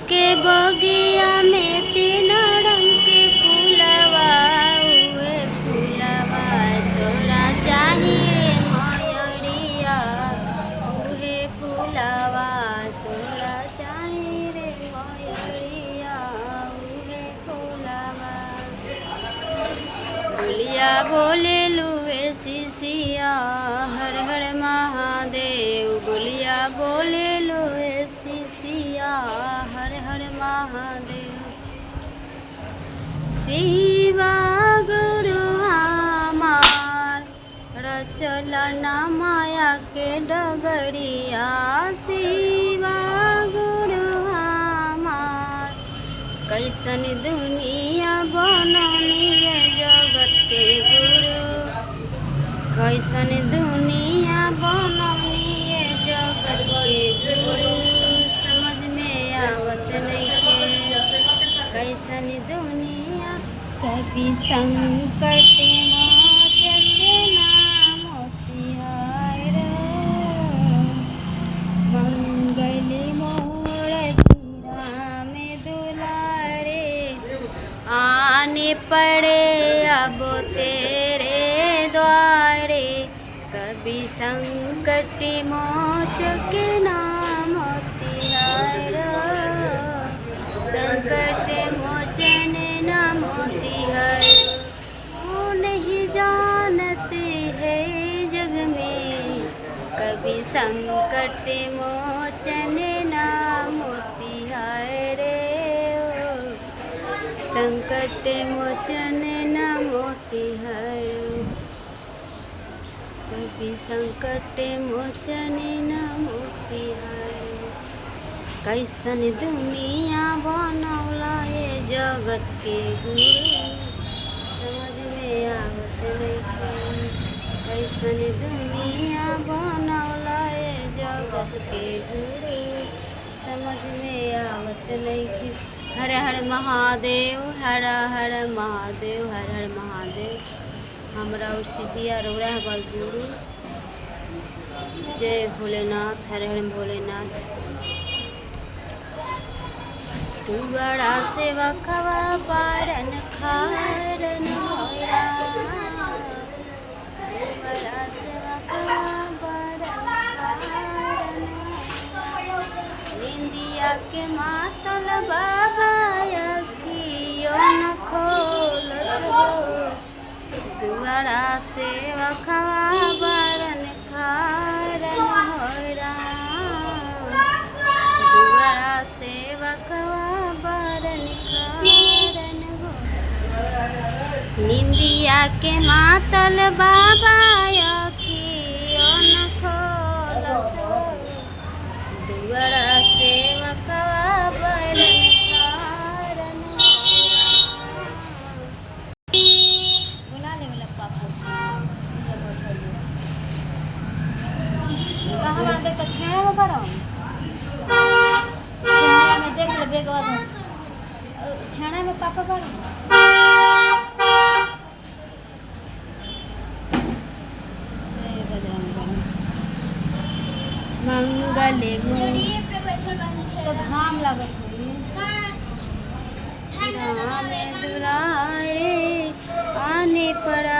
के बगिया में तीन रंग के फूलवा उहे फूलवा तोरा चाहिए मयरिया उहे फूलवा तोरा चाहिए रे मयरिया उहे फूलवा। बोलिया बोले लुए शिशिया हर हर महादेव बोलिया बोले लुए शिशिया हर हर महादेव। शिवा गुरु हमार रचलना माया के डगरिया शिवा गुरु हमार कैसन दुनिया बनौनी जगत के गुरु कैसन दुनिया बनौनी जगत के गुरु समझ में आवत नइखे कैसन दुनिया। कभी संकट मोचके नाम मोतिहार मंगली मोर पीरा में दुलारे आने पड़े अब तेरे द्वारे। कभी संकट मोचके नाम मोतिहार संकट मोचन नाम मोतिहार। वो नहीं जानते है जग में कभी संकट मोचन नाम मोतिहार संकट मोचन नाम मोतिहार कभी संकट मोचन नाम मोतिहार। कैसन दुनिया बनौला ये जगत के गुरु समझ में आवत नइखे कैसन दुनिया बनौला ये जगत के गुरु समझ में आवत नइखे। हर हर महादेव हर हर महादेव हर हर महादेव। हमरा और शिशिया रौरा हमार गुरु जय भोलेनाथ हर हर भोलेनाथ। तू बड़ा सेवा खवा पारन खारन होरा तू बड़ा सेवा खवा पारन खारन निंदिया के मातल बाबा अखियों न खोलस हो दुआरा सेवा खवा पारन खारन होरा दुआरा सेवा खवा निंदिया के मातल बाबा अखियों न खोलस दुआरा सेवा खवा पारन खारन बुला ले वाला पापा कहाँ बड़ा देख छेड़ा में बड़ा छेड़ा में देख ले बेगवा छेड़ा में पापा बड़ा मंगले तो घाम लागत हुई में दुलारे आने पड़ा